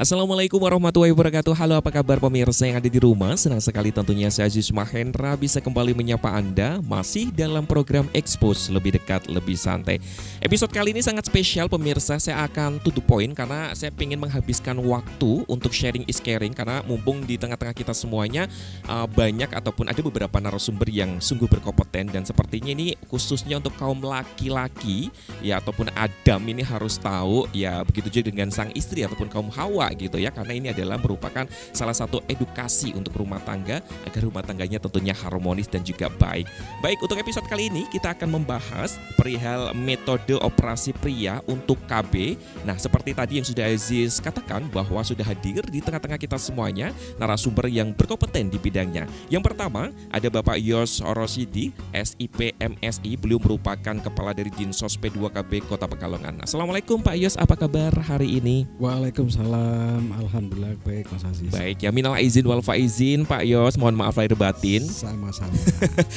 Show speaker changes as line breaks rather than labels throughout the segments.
Assalamualaikum warahmatullahi wabarakatuh. Halo, apa kabar pemirsa yang ada di rumah? Senang sekali tentunya saya Aziz Mahendra bisa kembali menyapa Anda masih dalam program Expose, lebih dekat, lebih santai. Episode kali ini sangat spesial pemirsa, saya akan to the point karena saya ingin menghabiskan waktu untuk sharing is caring, karena mumpung di tengah-tengah kita semuanya banyak ataupun ada beberapa narasumber yang sungguh berkompeten, dan sepertinya ini khususnya untuk kaum laki-laki ya, ataupun Adam ini harus tahu ya, begitu juga dengan sang istri ataupun kaum Hawa gitu ya, karena ini adalah merupakan salah satu edukasi untuk rumah tangga agar rumah tangganya tentunya harmonis dan juga baik. Baik, untuk episode kali ini kita akan membahas perihal metode operasi pria untuk KB. Nah, seperti tadi yang sudah Aziz katakan bahwa sudah hadir di tengah-tengah kita semuanya narasumber yang berkompeten di bidangnya. Yang pertama ada Bapak Yos Rosidi, SIP MSI, beliau merupakan kepala dari Dinsos P2KB Kota Pekalongan. Assalamualaikum Pak Yos, apa kabar hari ini?
Waalaikumsalam, alhamdulillah baik Mas Aziz.
Baik, ya minal aizin wal faizin Pak Yos, mohon maaf lahir batin.
Sama-sama.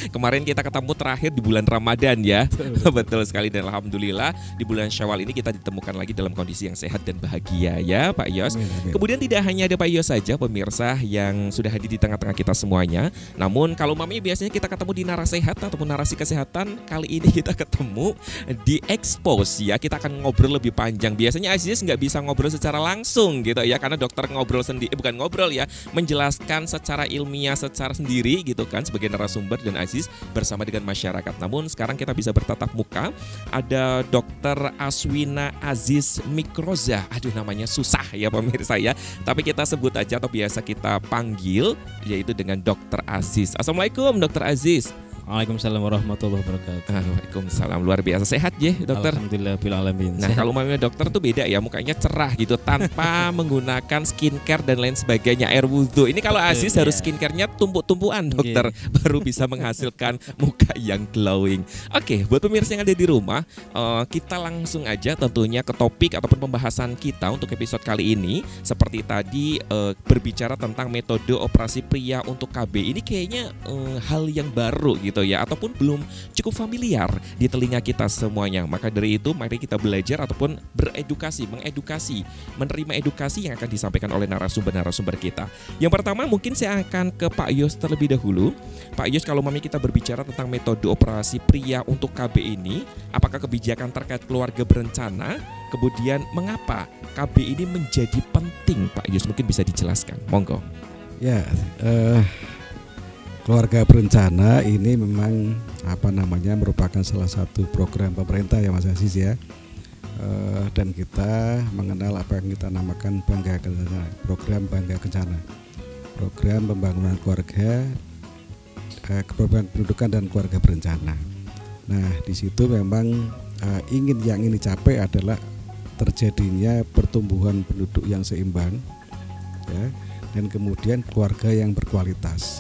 Kemarin kita ketemu terakhir di bulan Ramadan ya.
Betul.
Betul sekali, dan alhamdulillah di bulan Syawal ini kita ditemukan lagi dalam kondisi yang sehat dan bahagia ya Pak Yos.
Amin.
Kemudian tidak hanya ada Pak Yos saja pemirsa yang sudah hadir di tengah-tengah kita semuanya. Namun kalau Mami biasanya kita ketemu di Narasehat ataupun narasi kesehatan, kali ini kita ketemu di Expose ya. Kita akan ngobrol lebih panjang. Biasanya Aziz nggak bisa ngobrol secara langsung gitu ya, karena dokter ngobrol sendiri, bukan ngobrol ya, menjelaskan secara ilmiah, secara sendiri gitu kan sebagai narasumber, dan Aziz bersama dengan masyarakat. Namun sekarang kita bisa bertatap muka. Ada Dokter Aswina Aziz Mikroza. Aduh, namanya susah ya pemirsa ya, tapi kita sebut aja atau biasa kita panggil yaitu dengan Dokter Aziz. Assalamualaikum Dokter Aziz.
Waalaikumsalam warahmatullahi wabarakatuh.
Waalaikumsalam, luar biasa sehat ya dokter.
Alhamdulillah bil alamin.
Nah, kalau mamanya dokter tuh beda ya, mukanya cerah gitu tanpa menggunakan skincare dan lain sebagainya, air wudhu. Ini kalau Aziz harus skincare-nya tumpuk-tumpuan dokter, baru bisa menghasilkan muka yang glowing. Oke, buat pemirsa yang ada di rumah, kita langsung aja tentunya ke topik ataupun pembahasan kita untuk episode kali ini. Seperti tadi berbicara tentang metode operasi pria untuk KB. Ini kayaknya hal yang baru gitu ya, ataupun belum cukup familiar di telinga kita semuanya. Maka dari itu mari kita belajar ataupun beredukasi, mengedukasi, menerima edukasi yang akan disampaikan oleh narasumber-narasumber kita. Yang pertama mungkin saya akan ke Pak Yos terlebih dahulu. Pak Yos, kalau Mami kita berbicara tentang metode operasi pria untuk KB ini, apakah kebijakan terkait keluarga berencana? Kemudian mengapa KB ini menjadi penting, Pak Yos? Mungkin bisa dijelaskan, monggo.
Ya, keluarga berencana ini memang merupakan salah satu program pemerintah ya Mas Aziz ya. Dan kita mengenal apa yang kita namakan Bangga Kencana, program Bangga Kencana, program pembangunan keluarga, kependudukan pendidikan dan keluarga berencana. Nah, di situ memang yang ingin dicapai adalah terjadinya pertumbuhan penduduk yang seimbang ya, dan kemudian keluarga yang berkualitas.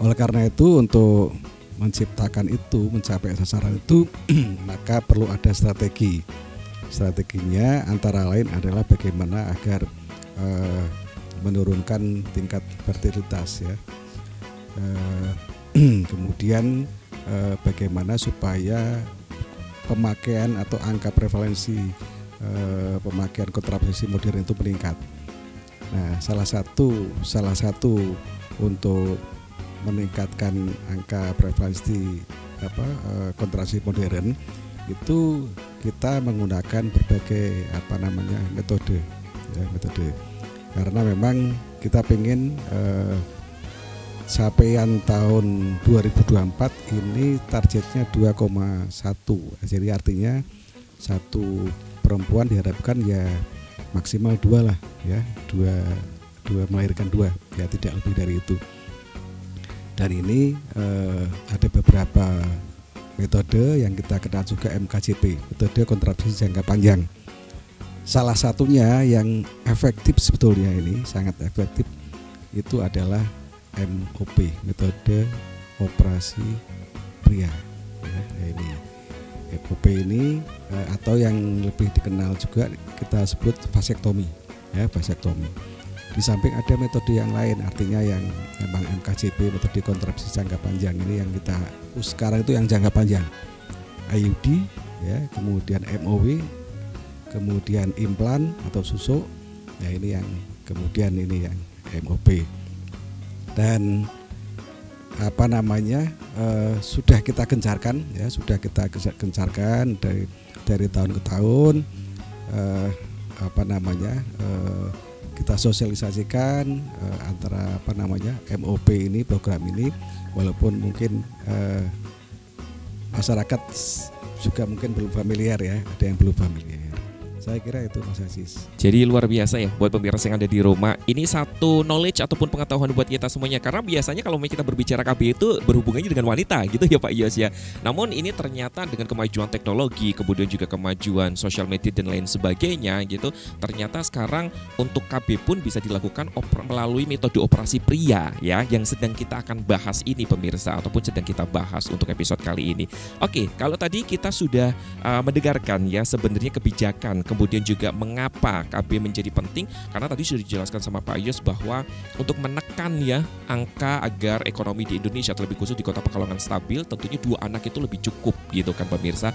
Oleh karena itu, untuk menciptakan itu, mencapai sasaran itu maka perlu ada strategi. Strateginya antara lain adalah bagaimana agar menurunkan tingkat fertilitas ya. Kemudian bagaimana supaya pemakaian atau angka prevalensi pemakaian kontrasepsi modern itu meningkat. Nah, salah satu untuk meningkatkan angka prevalensi kontrasepsi modern itu kita menggunakan berbagai metode karena memang kita pengen capaian tahun 2024 ini targetnya 2,1, jadi artinya satu perempuan diharapkan ya maksimal 2 lah ya, dua melahirkan 2 ya, tidak lebih dari itu. Dan ini ada beberapa metode yang kita kenal juga MKJP, metode kontrasepsi jangka panjang. Salah satunya yang efektif sebetulnya, ini sangat efektif, itu adalah MOP, metode operasi pria. Ya, ini MOP ini atau yang lebih dikenal juga kita sebut vasektomi, ya vasektomi. Di samping ada metode yang lain, artinya yang memang MKJP, metode kontrasepsi jangka panjang ini yang kita sekarang itu yang jangka panjang, IUD ya, kemudian MOW, kemudian implan atau susuk, Ya ini yang kemudian ini yang MOP. Dan sudah kita gencarkan ya, dari tahun ke tahun, kita sosialisasikan antara MOP ini, program ini, walaupun mungkin masyarakat juga mungkin belum familiar ya, ada yang belum familiar. Saya kira itu Mas Aziz.
Jadi luar biasa ya buat pemirsa yang ada di rumah. Ini satu knowledge ataupun pengetahuan buat kita semuanya. Karena biasanya kalau kita berbicara KB itu berhubungannya dengan wanita gitu ya Pak Yos ya. Namun ini ternyata dengan kemajuan teknologi, kemudian juga kemajuan sosial media dan lain sebagainya gitu, ternyata sekarang untuk KB pun bisa dilakukan melalui metode operasi pria ya, yang sedang kita akan bahas ini pemirsa, ataupun sedang kita bahas untuk episode kali ini. Oke, kalau tadi kita sudah mendengarkan ya sebenarnya kebijakan, kemudian juga mengapa KB menjadi penting, karena tadi sudah dijelaskan sama Pak Yos bahwa untuk menekan ya angka agar ekonomi di Indonesia, terlebih khusus di Kota Pekalongan stabil, tentunya 2 anak itu lebih cukup gitu kan pemirsa.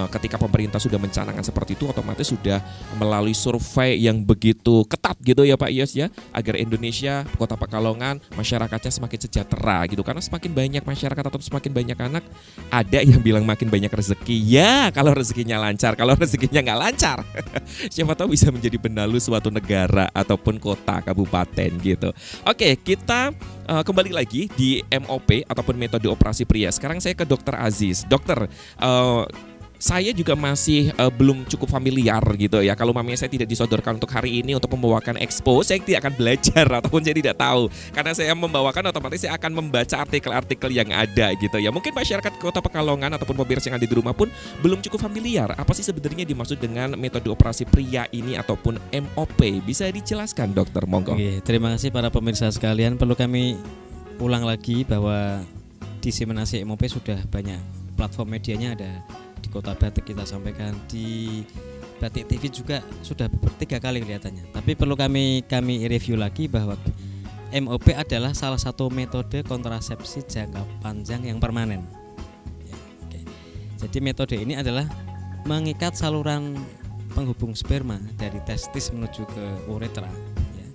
Ketika pemerintah sudah mencanangkan seperti itu, otomatis sudah melalui survei yang begitu ketat gitu ya Pak Yos ya, agar Indonesia, Kota Pekalongan, masyarakatnya semakin sejahtera gitu. Karena semakin banyak masyarakat atau semakin banyak anak, ada yang bilang makin banyak rezeki. Ya kalau rezekinya lancar, kalau rezekinya nggak lancar siapa tahu bisa menjadi benalu suatu negara ataupun kota, kabupaten gitu. Oke, kita kembali lagi di MOP ataupun metode operasi pria. Sekarang saya ke Dokter Aziz. Dokter, saya juga masih belum cukup familiar gitu ya. Kalau mamanya saya tidak disodorkan untuk hari ini untuk membawakan expo, saya tidak akan belajar ataupun saya tidak tahu. Karena saya membawakan, otomatis saya akan membaca artikel-artikel yang ada gitu ya. Mungkin masyarakat Kota Pekalongan ataupun pemirsa yang ada di rumah pun belum cukup familiar. Apa sih sebenarnya dimaksud dengan metode operasi pria ini ataupun MOP? Bisa dijelaskan Dokter, monggo.
Oke, terima kasih para pemirsa sekalian. Perlu kami ulang lagi bahwa diseminasi MOP sudah banyak platform medianya ada. Di Kota Batik kita sampaikan, di Batik TV juga sudah 3 kali kelihatannya. Tapi perlu kami review lagi bahwa MOP adalah salah satu metode kontrasepsi jangka panjang yang permanen. Ya, oke. Jadi metode ini adalah mengikat saluran penghubung sperma dari testis menuju ke uretra. Ya.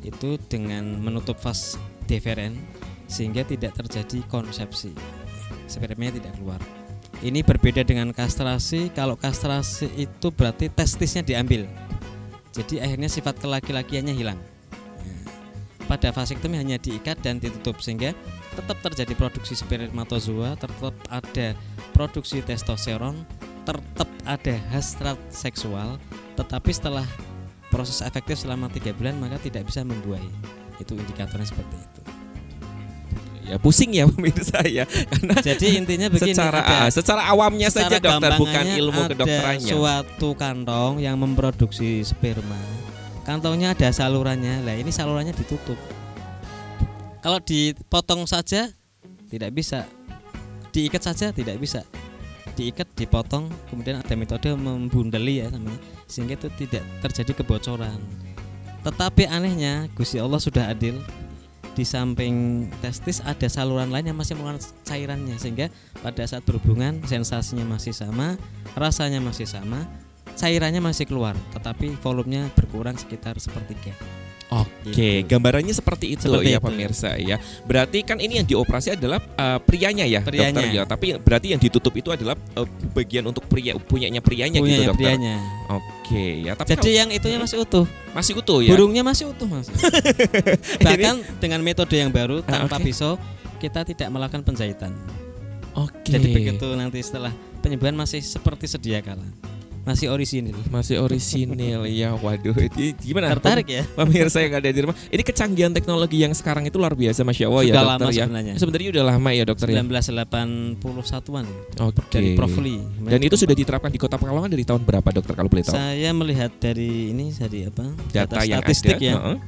Itu dengan menutup vas deferen sehingga tidak terjadi konsepsi. Spermanya tidak keluar. Ini berbeda dengan kastrasi. Kalau kastrasi itu berarti testisnya diambil, jadi akhirnya sifat kelaki-lakiannya hilang. Pada vasektomi hanya diikat dan ditutup sehingga tetap terjadi produksi spermatozoa, tetap ada produksi testosteron, tetap ada hasrat seksual, tetapi setelah proses efektif selama 3 bulan maka tidak bisa membuahi. Itu indikatornya seperti itu.
Ya pusing ya pemirsa ya, karena
jadi intinya begini,
secara awamnya saja dokter, bukan ilmu kedokterannya.
Ada suatu kantong yang memproduksi sperma, kantongnya ada salurannya. Lah ini salurannya ditutup. Kalau dipotong saja tidak bisa, diikat saja tidak bisa. Diikat, dipotong, kemudian ada metode membundeli ya namanya, sehingga itu tidak terjadi kebocoran. Tetapi anehnya Gusti Allah sudah adil. Di samping testis ada saluran lain yang masih mengeluarkan cairannya, sehingga pada saat berhubungan sensasinya masih sama, rasanya masih sama, cairannya masih keluar, tetapi volumenya berkurang sekitar 1/3.
Oke, gambarannya seperti itu ya pemirsa ya. Berarti kan ini yang dioperasi adalah prianya ya, dokter ya. Tapi berarti yang ditutup itu adalah bagian untuk punyanya prianya gitu dokter.
Prianya.
Oke ya. Tapi
jadi yang itunya masih utuh.
Masih utuh ya.
Burungnya masih utuh Mas. Bahkan dengan metode yang baru tanpa pisau kita tidak melakukan penjahitan.
Oke.
Jadi begitu nanti setelah penyembuhan masih seperti sedia kala. Masih orisinil ya. Waduh, ini gimana? Tertarik ya?
Pemirsa yang ada di rumah. Ini kecanggihan teknologi yang sekarang itu luar biasa, Masya Allah ya dokter ya. Sebenarnya udah lama ya dokter
1981-an ya.
Oke.
Dari Prof. Lee.
Dan itu sudah diterapkan di Kota Pekalongan dari tahun berapa dokter kalau boleh tahu?
Saya melihat dari ini apa?
Data yang
statistik
ada,
ya.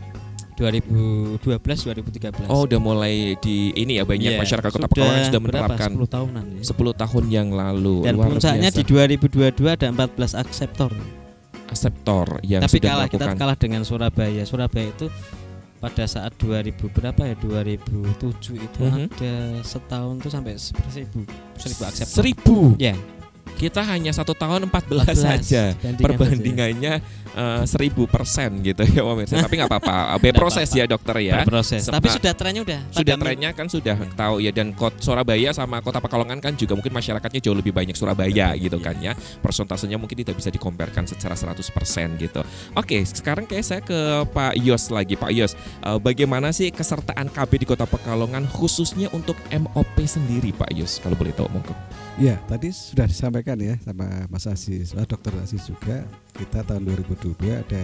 2012-2013.
Oh, udah mulai di ini ya, banyak masyarakat Kota Pekalongan sudah menerapkan.
10 tahunan ya.
10 tahun yang lalu.
Dan puncaknya di 2022 ada 14 akseptor yang
tapi
sudah
melakukan.
Kita kalah dengan Surabaya. Surabaya itu pada saat 2000 berapa ya, 2007 itu ada setahun tuh sampai 1000 akseptor.
1000.
Ya.
Kita hanya 1 tahun 14 saja. Perbandingannya 1000% gitu ya pemirsa. Tapi nggak apa-apa, berproses ya dokter ya.
Berproses. Tapi sudah trennya
sudah trennya kan sudah tahu ya, dan Surabaya sama Kota Pekalongan kan juga mungkin masyarakatnya jauh lebih banyak Surabaya gitu kan ya. Persentasenya mungkin tidak bisa dikomparkan secara 100% gitu. Oke, sekarang kayak saya ke Pak Yos lagi. Pak Yos, bagaimana sih kesertaan KB di Kota Pekalongan khususnya untuk MOP sendiri Pak Yos, kalau boleh tahu monggo.
Ya, tadi sudah disampaikan ya sama Mas Aziz, Dokter Aziz juga. Kita tahun 2022 ada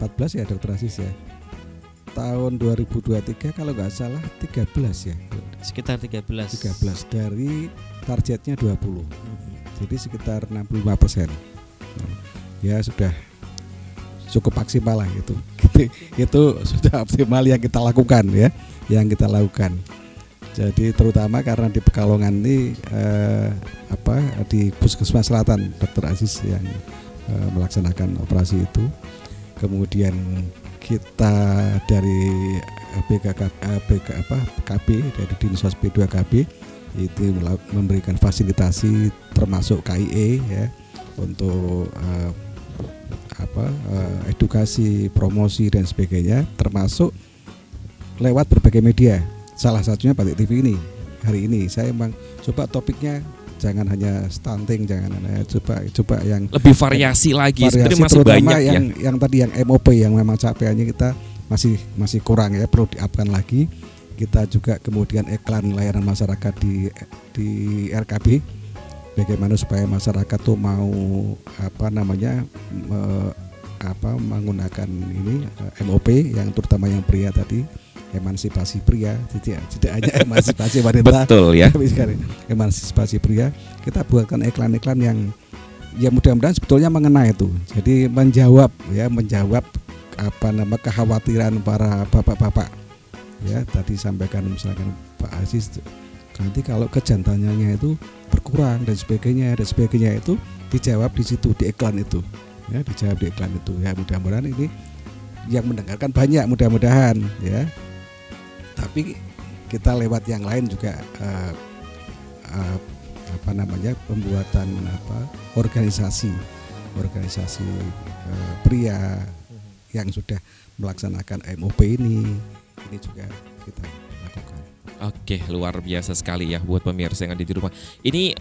14 ya Dokter Aziz ya. Tahun 2023 kalau nggak salah 13 ya.
Sekitar 13
dari targetnya 20. Jadi sekitar 65%. Ya sudah cukup maksimal lah itu. Itu sudah optimal yang kita lakukan ya, Jadi terutama karena di Pekalongan ini di Puskesmas Selatan Dr. Aziz yang melaksanakan operasi itu. Kemudian kita dari KB dari Dinas P2 KB itu memberikan fasilitasi termasuk KIE ya untuk edukasi, promosi dan sebagainya, termasuk lewat berbagai media. Salah satunya Batik TV ini. Hari ini saya memang coba topiknya jangan hanya stunting, jangan hanya coba yang
lebih variasi lagi.
Variasi
masih
terutama
banyak
yang tadi yang MOP yang memang capaiannya kita masih kurang ya, perlu diupkan lagi. Kita juga kemudian iklan layanan masyarakat di RKB. Bagaimana supaya masyarakat tuh mau menggunakan ini MOP yang terutama yang pria tadi, emansipasi pria, tidak hanya emansipasi wanita.
Betul ya.
Emansipasi pria. Kita buatkan iklan-iklan yang ya mudah-mudahan sebetulnya mengena itu. Jadi menjawab kekhawatiran para bapak-bapak. Ya, tadi sampaikan misalkan Pak Aziz, nanti kalau kejantanannya itu berkurang dan sebagainya itu dijawab di situ, di iklan itu. Ya, dijawab di iklan itu. Ya, mudah-mudahan ini yang mendengarkan banyak, mudah-mudahan ya. Tapi kita lewat yang lain juga pembuatan organisasi pria yang sudah melaksanakan MOP ini juga kita lakukan.
Oke, luar biasa sekali ya buat pemirsa yang ada di rumah. Ini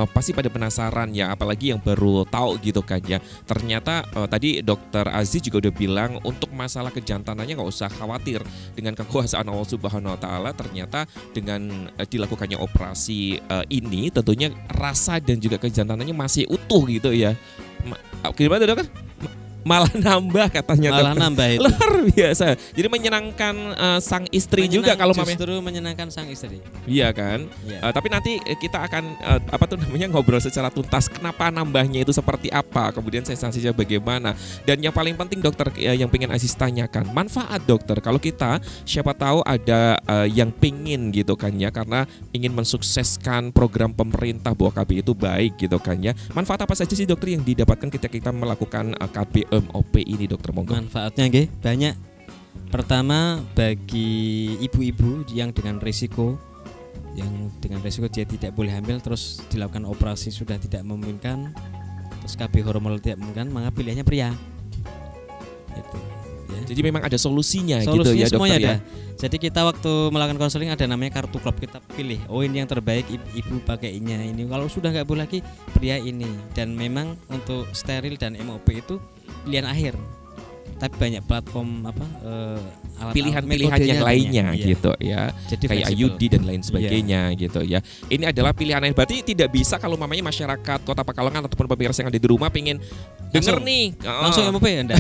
pasti pada penasaran ya, apalagi yang baru tahu gitu kan ya. Ternyata tadi Dokter Aziz juga udah bilang untuk masalah kejantanannya nggak usah khawatir, dengan kekuasaan Allah Subhanahu Wa Taala. Ternyata dengan dilakukannya operasi ini tentunya rasa dan juga kejantanannya masih utuh gitu ya. Gimana dokter? Malah nambah katanya.
Malah nambah itu.
Luar biasa. Jadi menyenangkan sang istri juga kalau mamanya.
Justru menyenangkan sang istri.
Iya kan.
Ya.
Tapi nanti kita akan ngobrol secara tuntas kenapa nambahnya itu seperti apa, kemudian sensasinya bagaimana, dan yang paling penting dokter yang pengen Aziz tanyakan manfaat dokter. Kalau kita siapa tahu ada yang pingin gitu kan ya, karena ingin mensukseskan program pemerintah bahwa KB itu baik gitu kan ya. Manfaat apa saja sih dokter yang didapatkan ketika kita melakukan KB MOP ini dokter monggo?
Manfaatnya banyak. Pertama, bagi ibu-ibu yang dengan risiko dia tidak boleh hamil, terus dilakukan operasi sudah tidak memungkinkan, terus KB hormonal tidak memungkinkan, maka pilihannya pria. Itu. Ya.
Jadi memang ada solusinya gitu ya
semuanya
dokter ya.
Jadi kita waktu melakukan konseling ada namanya kartu klub, kita pilih. Oh ini yang terbaik, ibu pakainya ini. Kalau sudah nggak boleh lagi, pria ini. Dan memang untuk steril dan MOP itu pilihan akhir. Tapi banyak platform
pilihan-pilihan yang lainnya gitu ya.
Jadi
kayak
fleksibel.
IUD dan lain sebagainya gitu ya. Ini adalah pilihan lain. Berarti tidak bisa kalau mamanya masyarakat Kota Pekalongan ataupun pemirsa yang ada di rumah pengen denger nih
langsung MOP ya enggak?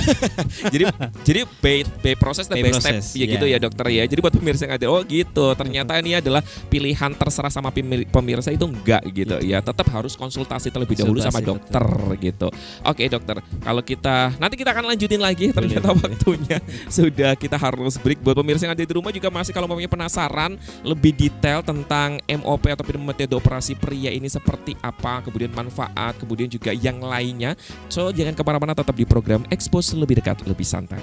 jadi by proses dan by step ya gitu ya dokter ya. Jadi buat pemirsa yang ada gitu, ternyata ini adalah pilihan terserah sama pemirsa itu enggak gitu ya. Tetap harus konsultasi terlebih dahulu sama dokter gitu. Oke dokter, kalau nanti kita akan lanjutin lagi. Ternyata waktunya sudah, kita harus break. Buat pemirsa yang ada di rumah juga masih kalau mamanya penasaran lebih detail tentang MOP ataupun metode operasi pria ini seperti apa, kemudian manfaat, kemudian juga yang lainnya. So jangan kemana-mana, tetap di program Expose Lebih Dekat Lebih Santai.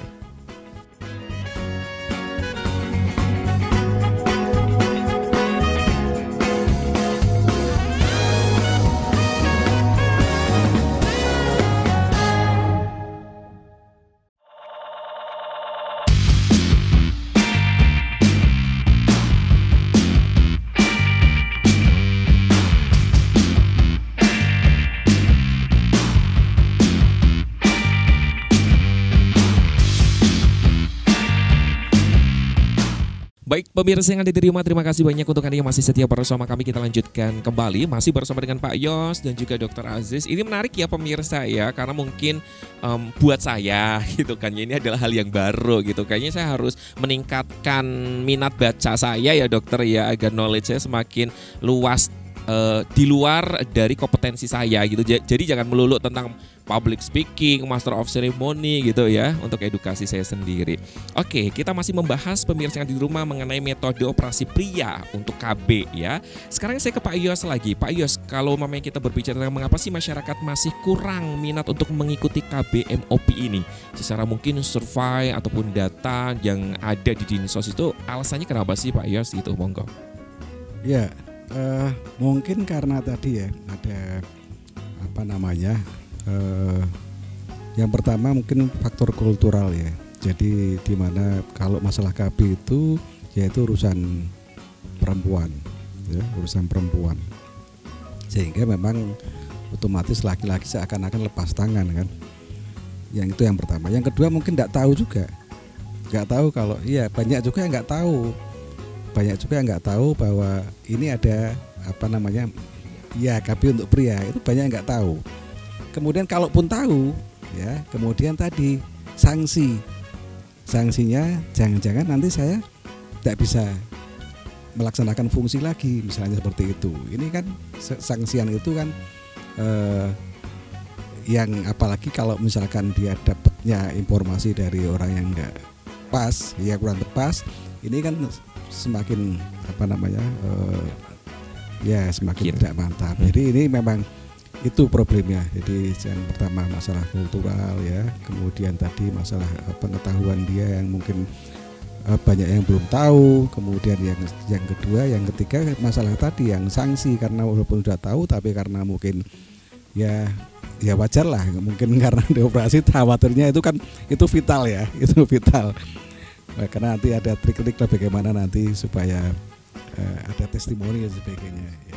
Baik pemirsa yang ada di rumah, terima kasih banyak untuk Anda yang masih setia bersama kami. Kita lanjutkan kembali masih bersama dengan Pak Yos dan juga Dr. Aziz. Ini menarik ya pemirsa ya, karena mungkin buat saya gitu kan, ini adalah hal yang baru gitu. Kayaknya saya harus meningkatkan minat baca saya ya dokter ya, agar knowledge saya semakin luas di luar dari kompetensi saya gitu. Jadi jangan melulu tentang public speaking, master of ceremony gitu ya, untuk edukasi saya sendiri. Oke, kita masih membahas pemirsa yang di rumah mengenai metode operasi pria untuk KB ya. Sekarang saya ke Pak Yos lagi. Pak Yos, kalau mamanya kita berbicara tentang mengapa sih masyarakat masih kurang minat untuk mengikuti KB MOP ini, secara mungkin survei ataupun data yang ada di Dinsos itu, alasannya kenapa sih Pak Yos itu, monggo.
Ya, mungkin karena tadi ya ada apa namanya, yang pertama mungkin faktor kultural ya. Jadi di mana kalau masalah KB itu yaitu urusan perempuan, ya, urusan perempuan, sehingga memang otomatis laki-laki seakan-akan lepas tangan kan. Yang itu yang pertama. Yang kedua mungkin nggak tahu juga, nggak tahu kalau iya, banyak juga yang nggak tahu. Banyak juga yang nggak tahu bahwa ini ada apa namanya, ya KB untuk pria, itu banyak yang nggak tahu. Kemudian kalaupun tahu ya, kemudian tadi sanksinya jangan-jangan nanti saya tidak bisa melaksanakan fungsi lagi, misalnya seperti itu. Ini kan sanksian itu kan yang apalagi kalau misalkan dia dapatnya informasi dari orang yang nggak pas, ya kurang tepas, ini kan semakin apa namanya, ya semakin tidak mantap. Jadi ini memang itu problemnya. Jadi yang pertama masalah kultural ya, kemudian tadi masalah pengetahuan dia yang mungkin banyak yang belum tahu, kemudian yang kedua, yang ketiga masalah tadi yang sanksi, karena walaupun sudah tahu tapi karena mungkin ya wajar lah, mungkin karena dioperasi khawatirnya itu kan itu vital ya, itu vital. Karena nanti ada trik-trik lah bagaimana nanti supaya ada testimoni dan sebagainya ya.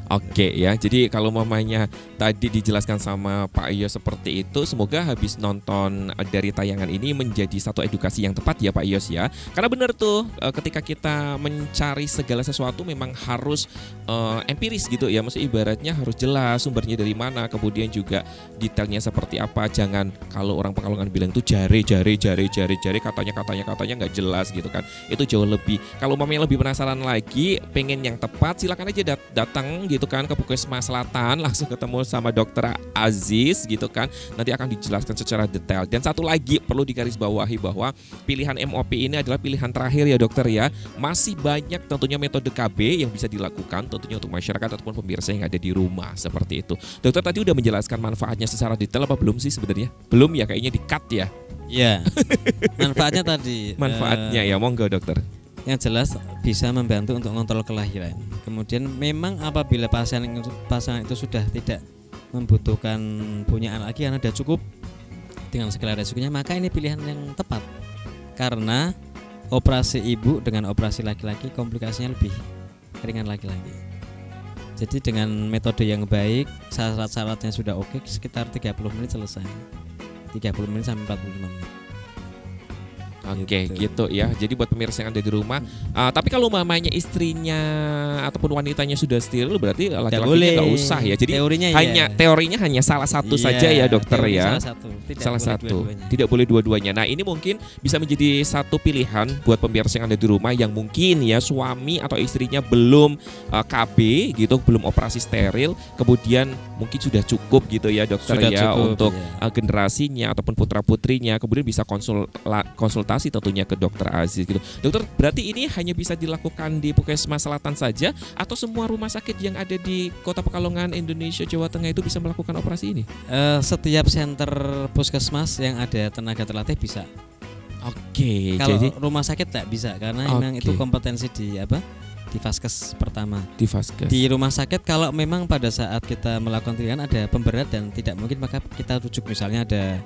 Oke ya, jadi kalau mamanya tadi dijelaskan sama Pak Yos seperti itu, semoga habis nonton dari tayangan ini menjadi satu edukasi yang tepat ya Pak Yos ya. Karena benar tuh, ketika kita mencari segala sesuatu memang harus empiris gitu ya, maksudnya ibaratnya harus jelas sumbernya dari mana, kemudian juga detailnya seperti apa. Jangan kalau orang Pekalongan bilang itu jare katanya nggak jelas gitu kan. Itu jauh lebih, kalau mamanya lebih penasaran lagi, pengen yang tepat, silakan aja datang gitu kan ke Puskesmas Selatan, langsung ketemu sama Dokter Aziz gitu kan, nanti akan dijelaskan secara detail. Dan satu lagi perlu digarisbawahi bahwa pilihan MOP ini adalah pilihan terakhir ya dokter ya. Masih banyak tentunya metode KB yang bisa dilakukan tentunya untuk masyarakat ataupun pemirsa yang ada di rumah seperti itu. Dokter tadi udah menjelaskan manfaatnya secara detail apa belum sih sebenarnya? Belum ya, kayaknya di-cut ya.
Ya, manfaatnya tadi.
Manfaatnya ya, monggo dokter.
Yang jelas bisa membantu untuk mengontrol kelahiran. Kemudian memang apabila pasangan itu sudah tidak membutuhkan punya anak lagi karena sudah cukup dengan segala resikonya, maka ini pilihan yang tepat. Karena operasi ibu dengan operasi laki-laki komplikasinya lebih ringan laki-laki. Jadi dengan metode yang baik, syarat-syaratnya sudah oke, sekitar 30 menit selesai. 30 menit sampai 45 menit.
Oke, gitu ya. Jadi buat pemirsa yang ada di rumah, tapi kalau mamanya istrinya ataupun wanitanya sudah steril, berarti laki-lakinya nggak usah ya. Jadi teorinya hanya salah satu saja ya dokter ya. Salah satu. Tidak boleh dua-duanya. Nah ini mungkin bisa menjadi satu pilihan buat pemirsa yang ada di rumah yang mungkin ya suami atau istrinya belum KB gitu, belum operasi steril, kemudian mungkin sudah cukup gitu ya dokter sudah ya cukup, untuk generasinya ataupun putra putrinya, kemudian bisa konsultasi tentunya ke Dokter Aziz gitu. Dokter, berarti ini hanya bisa dilakukan di Puskesmas Selatan saja atau semua rumah sakit yang ada di Kota Pekalongan, Indonesia, Jawa Tengah itu bisa melakukan operasi ini?
Setiap center puskesmas yang ada tenaga terlatih bisa.
Oke.
Kalau
jadi
rumah sakit tak bisa karena memang itu kompetensi di Vaskes pertama.
Di Vaskes.
Di rumah sakit kalau memang pada saat kita melakukan tindakan ada pemberat dan tidak mungkin, maka kita rujuk, misalnya ada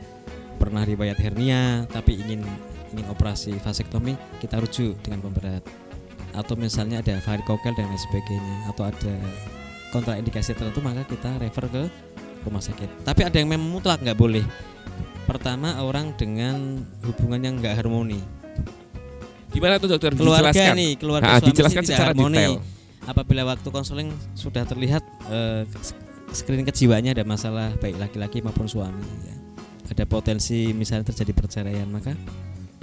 pernah riwayat hernia tapi ingin operasi vasektomi, kita rujuk dengan pemberat. Atau misalnya ada varikokel dan lain sebagainya, atau ada kontraindikasi tertentu, maka kita refer ke rumah sakit. Tapi ada yang memang mutlak nggak boleh. Pertama, orang dengan hubungan yang nggak harmoni.
Gimana tuh dokter?
Keluarga
Dijelaskan.
nih, keluarga suami
Dijelaskan
istri
secara
tidak harmoni.
detail.
Apabila waktu konseling sudah terlihat screening kejiwaannya ada masalah baik laki-laki maupun suami ya. Ada potensi misalnya terjadi perceraian, maka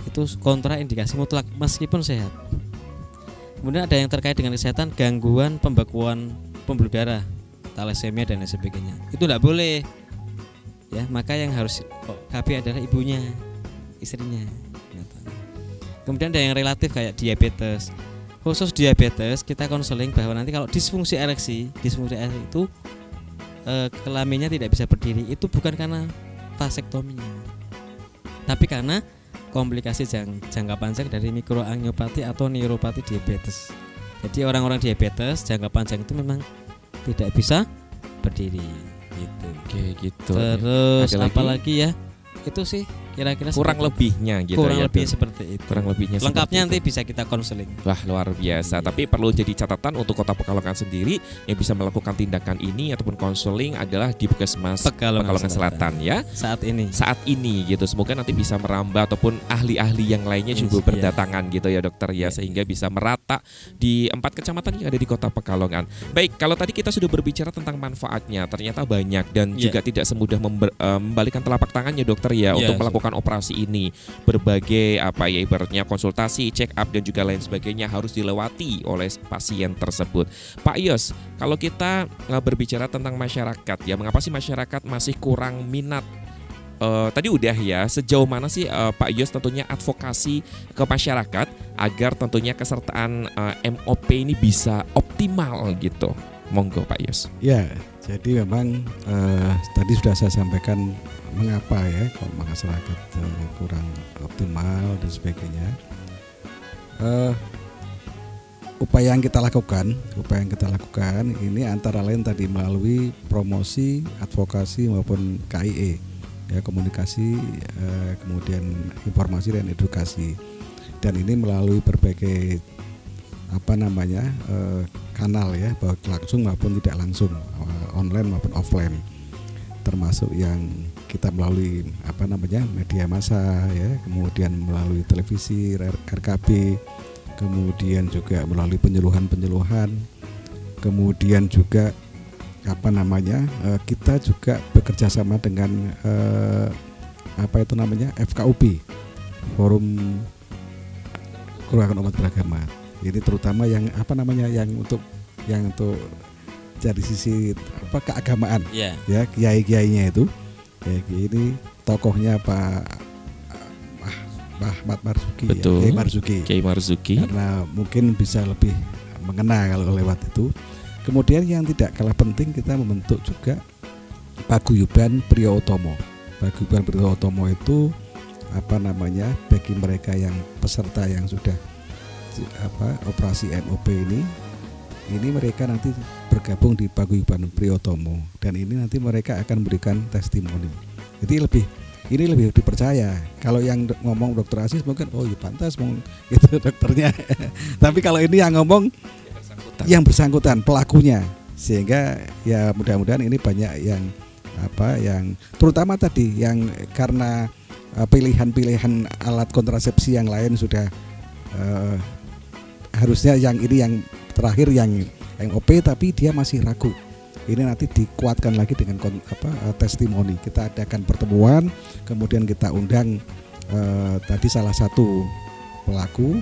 itu kontraindikasi mutlak meskipun sehat. Kemudian ada yang terkait dengan kesehatan, gangguan pembekuan pembuluh darah, thalassemia dan lain sebagainya. Itu tidak boleh. Ya, maka yang harus KB adalah ibunya, istrinya. Kemudian ada yang relatif kayak diabetes. Khusus diabetes kita konseling bahwa nanti kalau disfungsi ereksi itu kelaminnya tidak bisa berdiri, itu bukan karena vasektominya, tapi karena komplikasi jangka panjang dari mikroangiopati atau neuropati diabetes. Jadi orang-orang diabetes jangka panjang itu memang tidak bisa berdiri gitu.
Oke, gitu.
Terus
ya.
apalagi ya? Itu sih kira-kira
kurang lebihnya gitu
kurang
ya.
lebih seperti itu.
Kurang lebihnya
lengkapnya nanti
seperti itu.
bisa kita konseling.
Wah, luar biasa. Tapi perlu jadi catatan untuk Kota Pekalongan sendiri yang bisa melakukan tindakan ini ataupun konseling adalah di Puskesmas Pekalongan Selatan ya.
Saat ini
gitu. Semoga nanti bisa merambah ataupun ahli-ahli yang lainnya juga berdatangan gitu ya dokter ya, sehingga bisa merata di 4 kecamatan yang ada di Kota Pekalongan. Baik, kalau tadi kita sudah berbicara tentang manfaatnya, ternyata banyak dan juga tidak semudah membalikan telapak tangannya dokter ya untuk melakukan operasi ini. Berbagai ibaratnya konsultasi, check up dan juga lain sebagainya harus dilewati oleh pasien tersebut. Pak Yos, kalau kita berbicara tentang masyarakat ya, mengapa sih masyarakat masih kurang minat? Tadi udah ya, sejauh mana sih Pak Yos tentunya advokasi ke masyarakat agar tentunya kesertaan MOP ini bisa optimal gitu. Monggo Pak Yos.
Ya, jadi memang tadi sudah saya sampaikan mengapa ya kalau masyarakat kurang optimal dan sebagainya. Upaya yang kita lakukan ini antara lain tadi melalui promosi, advokasi maupun KIE ya, komunikasi, kemudian informasi dan edukasi. Dan ini melalui berbagai kanal ya, baik langsung maupun tidak langsung, online maupun offline, termasuk yang kita melalui media massa ya, kemudian melalui televisi, RKB, kemudian juga melalui penyuluhan, kemudian juga kita juga bekerja sama dengan FKUB, Forum Kerukunan Umat Beragama. Ini terutama yang untuk dari sisi keagamaan ya, kiai-kiainya itu ya, ini tokohnya Pak Ahmad Marzuki.
Betul.
Ya,
Kiai Marzuki.
Karena mungkin bisa lebih mengena kalau lewat itu. Kemudian yang tidak kalah penting, kita membentuk juga Paguyuban Priyo Utomo. Paguyuban Priyo Utomo itu bagi mereka yang peserta yang sudah operasi MOP ini mereka nanti bergabung di Paguyuban Priyo Utomo, dan ini nanti mereka akan memberikan testimoni. Jadi ini lebih dipercaya. Kalau yang ngomong Dokter Aziz mungkin pantas gitu dokternya. Tapi kalau ini yang ngomong yang bersangkutan pelakunya, sehingga ya mudah-mudahan ini banyak yang terutama tadi yang karena pilihan-pilihan alat kontrasepsi yang lain sudah harusnya yang ini yang terakhir yang MOP, tapi dia masih ragu. Ini nanti dikuatkan lagi dengan testimoni. Kita adakan pertemuan, kemudian kita undang tadi salah satu pelaku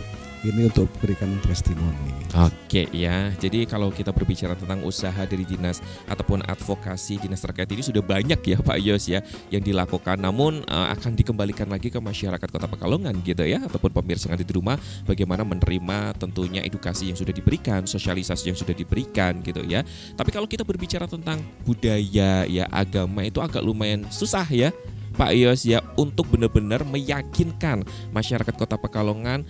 ini untuk berikan testimoni.
Oke ya, jadi kalau kita berbicara tentang usaha dari dinas ataupun advokasi dinas terkait ini sudah banyak ya Pak Yos ya yang dilakukan, namun akan dikembalikan lagi ke masyarakat Kota Pekalongan gitu ya, ataupun pemirsa yang ada di rumah, bagaimana menerima tentunya edukasi yang sudah diberikan, sosialisasi yang sudah diberikan gitu ya. Tapi kalau kita berbicara tentang budaya ya, agama itu agak lumayan susah ya Pak Yos ya, untuk benar-benar meyakinkan masyarakat Kota Pekalongan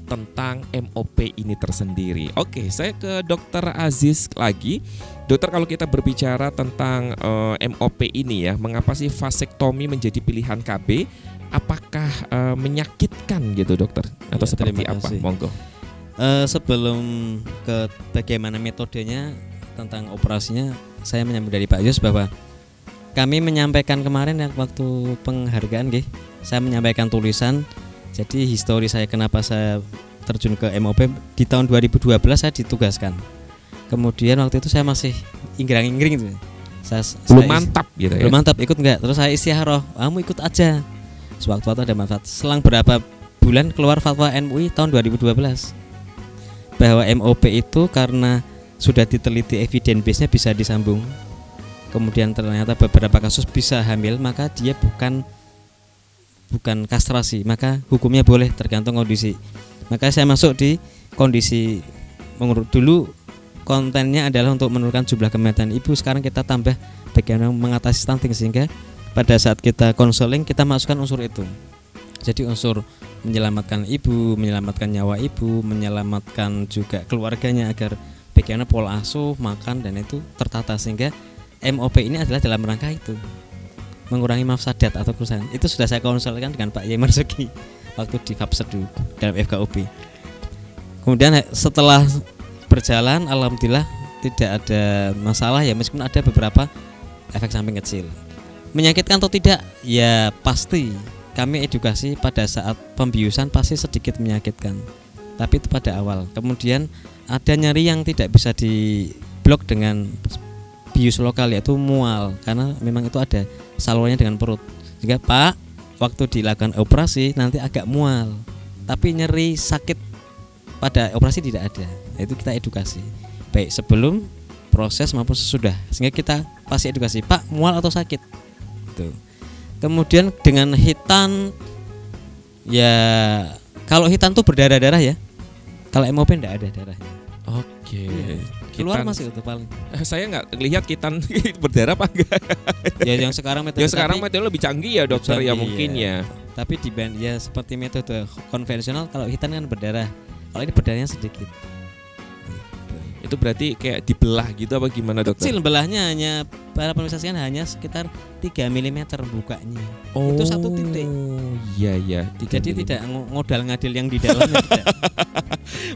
tentang MOP ini tersendiri. Oke, saya ke Dokter Aziz lagi. Dokter, kalau kita berbicara tentang MOP ini ya, mengapa sih vasektomi menjadi pilihan KB? Apakah menyakitkan gitu dokter? Atau ya, seperti apa? Monggo.
Sebelum ke bagaimana metodenya tentang operasinya, saya menyambut dari Pak Yos bahwa kami menyampaikan kemarin waktu penghargaan saya menyampaikan tulisan. Jadi histori saya kenapa saya terjun ke MOP di tahun 2012 saya ditugaskan. Kemudian waktu itu saya masih inggrang-inggring gitu.
Belum mantap gitu ya.
Belum mantap, ikut enggak? Terus saya istiharoh, kamu ikut aja. Sewaktu-waktu ada manfaat. Selang berapa bulan keluar fatwa MUI tahun 2012 bahwa MOP itu karena sudah diteliti evidence base-nya bisa disambung. Kemudian ternyata beberapa kasus bisa hamil, maka dia bukan kastrasi, maka hukumnya boleh tergantung kondisi. Maka saya masuk di kondisi mengurut dulu kontennya adalah untuk menurunkan jumlah kematian ibu. Sekarang kita tambah bagaimana mengatasi stunting, sehingga pada saat kita konseling kita masukkan unsur itu. Jadi unsur menyelamatkan ibu, menyelamatkan nyawa ibu, menyelamatkan juga keluarganya agar bagaimana pola asuh, makan dan itu tertata, sehingga MOP ini adalah dalam rangka itu, mengurangi mafsadat atau kerusakan. Itu sudah saya konsulkan dengan Pak Yai Marzuki waktu di Fapsedu dalam FKUP. Kemudian setelah berjalan alhamdulillah tidak ada masalah ya, meskipun ada beberapa efek samping kecil. Menyakitkan atau tidak? Ya pasti. Kami edukasi pada saat pembiusan pasti sedikit menyakitkan, tapi itu pada awal. Kemudian ada nyeri yang tidak bisa diblok dengan bius lokal, yaitu mual, karena memang itu ada salurannya dengan perut. Sehingga Pak, waktu dilakukan operasi nanti agak mual, tapi nyeri sakit pada operasi tidak ada. Itu kita edukasi, baik sebelum proses maupun sesudah, sehingga kita pasti edukasi, Pak mual atau sakit itu. Kemudian dengan hitan, ya kalau hitan tuh berdarah-darah ya. Kalau MOP enggak ada darahnya.
Oke.
Keluar masih itu paling.
Saya nggak lihat kitan berdarah apa enggak.
Ya yang sekarang metode.
Ya sekarang metode lebih canggih ya dokter, ya mungkin ya.
Tapi ya seperti metode konvensional, kalau hitan kan berdarah. Kalau ini berdarahnya sedikit.
Itu berarti kayak dibelah gitu apa gimana dokter?
Kecil, belahnya hanya para pemirsa sekalian hanya sekitar 3 mm bukanya.
Oh,
itu satu titik.
Iya.
Jadi tidak ngodal ngadil yang di dalam. Tidak.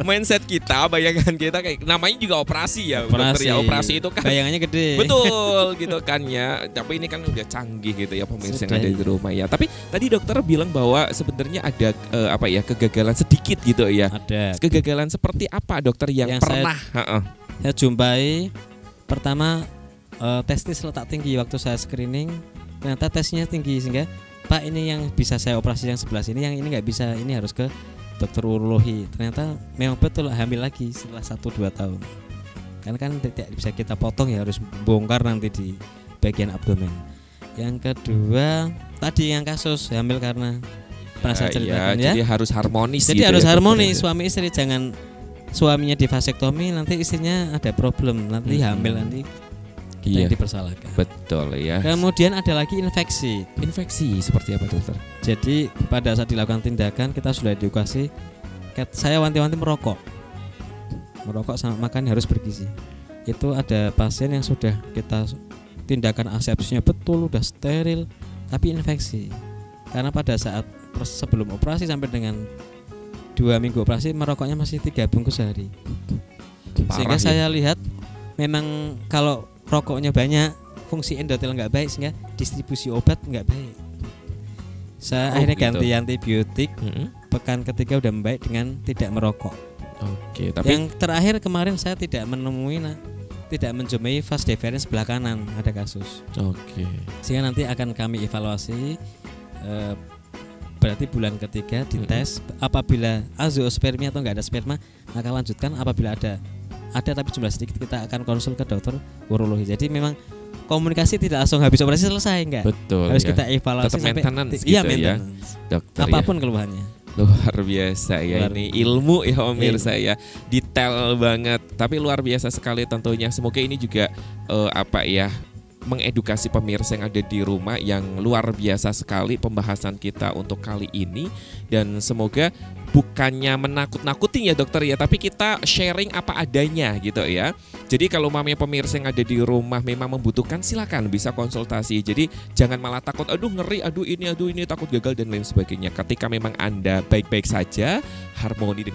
Mindset kita, bayangan kita kayak namanya juga operasi ya, dokter ya. Operasi itu kan
bayangannya gede.
Betul gitu kan ya. Tapi ini kan udah canggih gitu ya pemirsa yang ada di rumah ya. Tapi tadi dokter bilang bahwa sebenarnya ada kegagalan sedikit gitu ya.
Ada.
Kegagalan seperti apa dokter yang pernah
saya jumpai? Pertama, testis letak tinggi. Waktu saya screening ternyata tesnya tinggi, sehingga Pak ini yang bisa saya operasi yang sebelah sini, yang ini nggak bisa, ini harus ke dokter urologi. Ternyata memang betul hamil lagi setelah 1-2 tahun. Karena kan tidak bisa kita potong ya, harus bongkar nanti di bagian abdomen. Yang kedua tadi yang kasus hamil karena pernah saya ceritakan ya.
Jadi harus harmonis.
Jadi
gitu
harus
ya,
harmonis suami istri, jangan suaminya di vasektomi nanti istrinya ada problem, nanti hamil nanti kita yang dipersalahkan.
Betul ya.
Kemudian ada lagi infeksi.
Infeksi seperti apa dokter?
Jadi pada saat dilakukan tindakan kita sudah edukasi. Saya wanti-wanti merokok sama makan harus bergizi. Itu ada pasien yang sudah kita tindakan asepsinya betul, udah steril, tapi infeksi. Karena pada saat sebelum operasi sampai dengan 2 minggu operasi merokoknya masih 3 bungkus sehari. Sehingga saya lihat memang kalau rokoknya banyak, fungsi endotel nggak baik, sehingga distribusi obat nggak baik. Saya akhirnya ganti antibiotik. Pekan ketiga udah membaik dengan tidak merokok.
Oke, tapi
yang terakhir kemarin saya tidak menjumpai vas deferens sebelah kanan, ada kasus.
Oke.
Sehingga nanti akan kami evaluasi. Berarti bulan ketiga dites, apabila azoospermia atau enggak ada sperma, maka lanjutkan. Apabila ada tapi jumlah sedikit, kita akan konsul ke dokter urologi. Jadi memang komunikasi tidak langsung habis operasi selesai, enggak.
Betul.
Harus
ya.
kita evaluasi
tetap
sampai
maintenance gitu ya, dokter.
Apapun
ya.
Keluhannya.
Luar biasa ya, ini ilmu ya pemirsa ya, detail banget. Tapi luar biasa sekali tentunya. Semoga ini juga mengedukasi pemirsa yang ada di rumah. Yang luar biasa sekali pembahasan kita untuk kali ini. Dan semoga bukannya menakut-nakuti ya dokter ya, tapi kita sharing apa adanya gitu ya. Jadi kalau mamanya pemirsa yang ada di rumah memang membutuhkan, silakan bisa konsultasi. Jadi jangan malah takut, aduh ngeri, aduh ini takut gagal dan lain sebagainya. Ketika memang Anda baik-baik saja, harmonis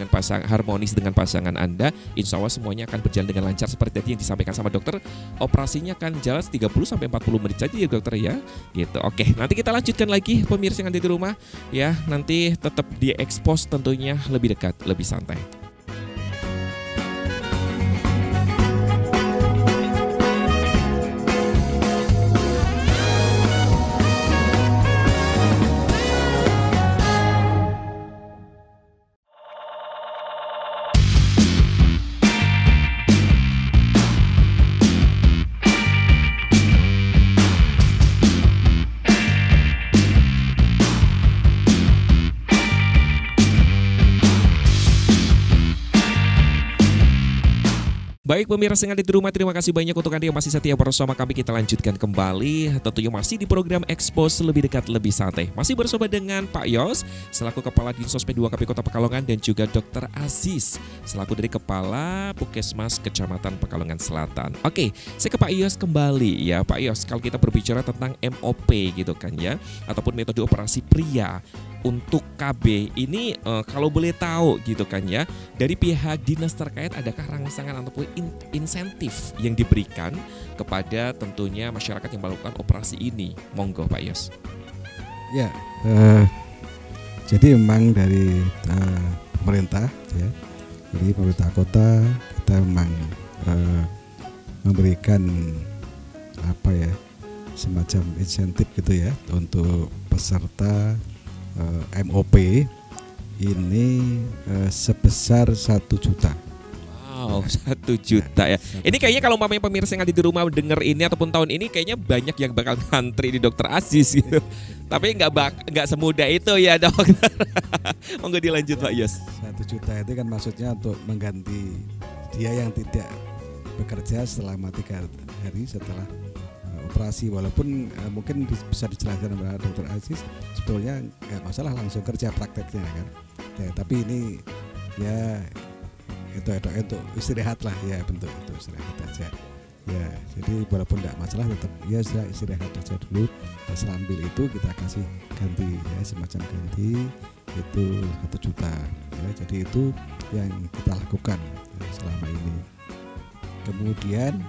dengan pasangan Anda, insya Allah semuanya akan berjalan dengan lancar seperti tadi yang disampaikan sama dokter. Operasinya akan jalan 30-40 menit saja ya dokter ya. Gitu. Oke, nanti kita lanjutkan lagi pemirsa yang ada di rumah ya. Nanti tetap diekspos tentu tentunya lebih dekat, lebih santai. Baik pemirsa yang ada di rumah, terima kasih banyak untuk Anda yang masih setia bersama kami. Kita lanjutkan kembali, tentunya masih di program Expose Lebih Dekat Lebih Santai. Masih bersama dengan Pak Yos selaku Kepala Dinsos P2KB Kota Pekalongan dan juga Dr. Aziz selaku dari Kepala Puskesmas Kecamatan Pekalongan Selatan. Oke, saya ke Pak Yos kembali ya. Pak Yos, kalau kita berbicara tentang MOP gitu kan ya, ataupun metode operasi pria untuk KB ini, kalau boleh tahu gitu kan ya, dari pihak dinas terkait adakah rangsangan ataupun insentif yang diberikan kepada tentunya masyarakat yang melakukan operasi ini? Monggo Pak Yos.
Ya, jadi memang dari pemerintah ya, jadi pemerintah kota kita memang memberikan apa ya, semacam insentif gitu ya untuk peserta MOP ini sebesar 1 juta.
Wow, 1 juta ya. Ini kayaknya kalau mamanya pemirsa yang ada di rumah denger ini ataupun tahun ini, kayaknya banyak yang bakal ngantri di Dokter Aziz gitu. Tapi nggak semudah itu ya dokter. Monggo dilanjut Pak Yos.
1 juta itu kan maksudnya untuk mengganti dia yang tidak bekerja selama 3 hari setelah operasi, walaupun mungkin bisa dijelaskan oleh Dokter Aziz, sebetulnya nggak masalah langsung kerja prakteknya kan ya, tapi ini ya itu untuk istirahat lah ya, bentuk itu istirahat aja ya. Jadi walaupun nggak masalah tetap ya istirahat aja dulu. Sambil itu kita kasih ganti ya, semacam ganti itu 1 juta ya. Jadi itu yang kita lakukan selama ini. Kemudian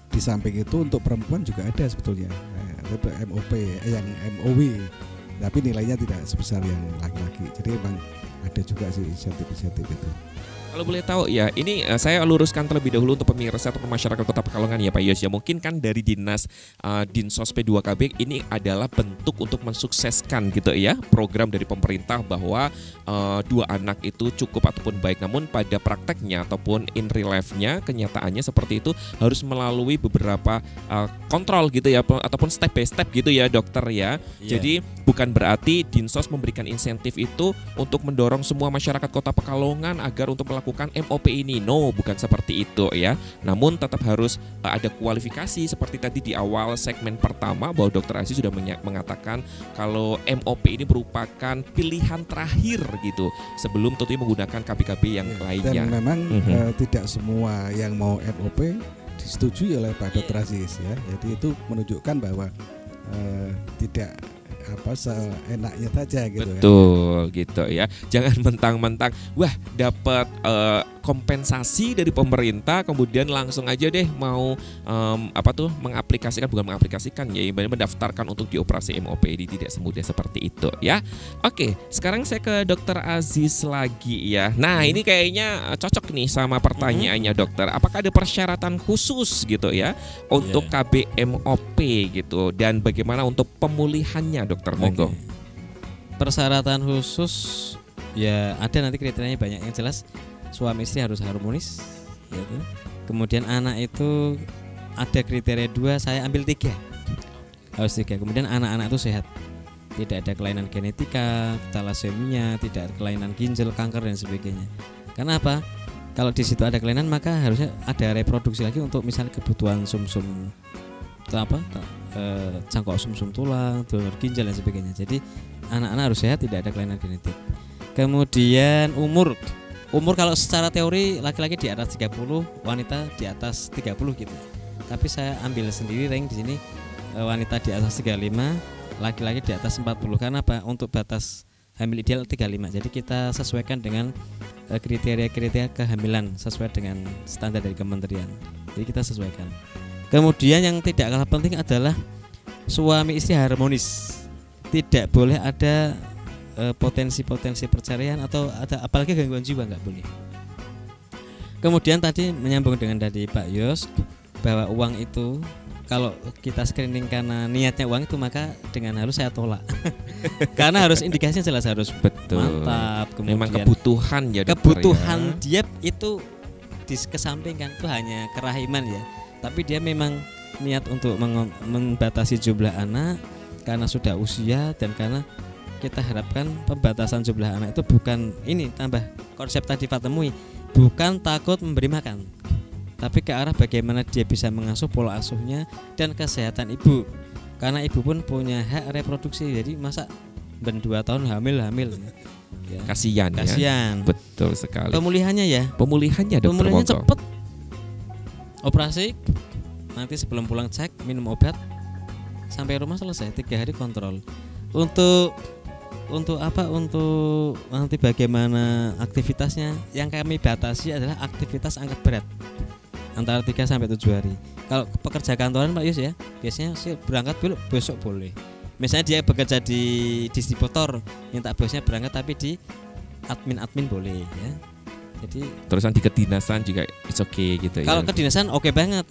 di samping itu untuk perempuan juga ada sebetulnya MOP yang MOW, tapi nilainya tidak sebesar yang laki-laki. Jadi memang ada juga sih insentif-insentif itu.
Kalau boleh tahu ya, ini saya luruskan terlebih dahulu untuk pemirsa atau masyarakat Kota Pekalongan ya Pak Yos ya. Mungkin kan dari Dinas Dinsos P2KB ini adalah bentuk untuk mensukseskan gitu ya program dari pemerintah bahwa 2 anak itu cukup ataupun baik. Namun pada prakteknya ataupun in real life-nya, kenyataannya seperti itu harus melalui beberapa kontrol gitu ya, ataupun step by step gitu ya dokter ya. Jadi bukan berarti Dinsos memberikan insentif itu untuk mendorong semua masyarakat Kota Pekalongan agar untuk melakukan MOP ini. No, bukan seperti itu ya. Namun tetap harus ada kualifikasi seperti tadi di awal segmen pertama bahwa Dokter Aziz sudah mengatakan kalau MOP ini merupakan pilihan terakhir gitu sebelum tentunya menggunakan KB-KB yang lainnya.
Dan memang tidak semua yang mau MOP disetujui oleh Pak Dokter Aziz ya. Jadi itu menunjukkan bahwa tidak seenaknya saja gitu.
Betul kan? Gitu ya. Jangan mentang-mentang wah dapat kompensasi dari pemerintah kemudian langsung aja deh mau mengaplikasikan ya, mendaftarkan untuk dioperasi MOP. Ini tidak semudah seperti itu ya. Oke, sekarang saya ke Dokter Aziz lagi ya. Nah, ini kayaknya cocok nih sama pertanyaannya dokter. Apakah ada persyaratan khusus gitu ya untuk KB MOP gitu, dan bagaimana untuk pemulihannya dokter? Monggo.
Persyaratan khusus ya ada, nanti kriterianya banyak. Yang jelas suami istri harus harmonis gitu. Kemudian anak itu ada kriteria 2, saya ambil 3, harus 3. Kemudian anak-anak itu sehat, tidak ada kelainan genetika, thalassemia, tidak ada kelainan ginjal, kanker dan sebagainya. Karena apa? Kalau di situ ada kelainan maka harusnya ada reproduksi lagi untuk misalnya kebutuhan sumsum cangkok sumsum tulang, donor ginjal dan sebagainya. Jadi anak-anak harus sehat, tidak ada kelainan genetik. Kemudian umur kalau secara teori laki-laki di atas 30, wanita di atas 30 gitu. Tapi saya ambil sendiri rank di sini, wanita di atas 35, laki-laki di atas 40. Karena apa? Untuk batas hamil ideal 35. Jadi kita sesuaikan dengan kriteria-kriteria kehamilan sesuai dengan standar dari kementerian. Jadi kita sesuaikan. Kemudian yang tidak kalah penting adalah suami istri harmonis. Tidak boleh ada potensi-potensi perceraian atau ada apalagi gangguan jiwa nggak boleh. Kemudian tadi menyambung dengan dari Pak Yos bahwa uang itu kalau kita screening karena niatnya uang itu maka dengan harus saya tolak. Karena harus indikasinya jelas harus
Betul.
mantap. Kemudian
Memang kebutuhan ya dokter
kebutuhan
ya.
dia itu dikesampingkan itu hanya kerahiman ya. Tapi dia memang niat untuk membatasi jumlah anak karena sudah usia dan karena kita harapkan pembatasan jumlah anak itu bukan ini tambah konsep tadi Pak temui, bukan takut memberi makan, tapi ke arah bagaimana dia bisa mengasuh pola asuhnya dan kesehatan ibu, karena ibu pun punya hak reproduksi. Jadi masa 2 tahun hamil ya.
Kasihan ya.
Kasihan.
Betul sekali.
Pemulihannya ya.
Pemulihannya dokter
Pemulihannya
monggo.
cepet. Operasi nanti sebelum pulang cek minum obat sampai rumah selesai 3 hari kontrol. Untuk apa? Untuk nanti bagaimana aktivitasnya yang kami batasi adalah aktivitas angkat berat antara 3 sampai 7 hari. Kalau pekerja kantoran Pak Yus ya, biasanya sih berangkat besok boleh. Misalnya dia bekerja di distributor, minta bosnya berangkat tapi di admin boleh ya. Jadi
Terusan di kedinasan juga it's okay gitu
kalau
ya.
kedinasan oke banget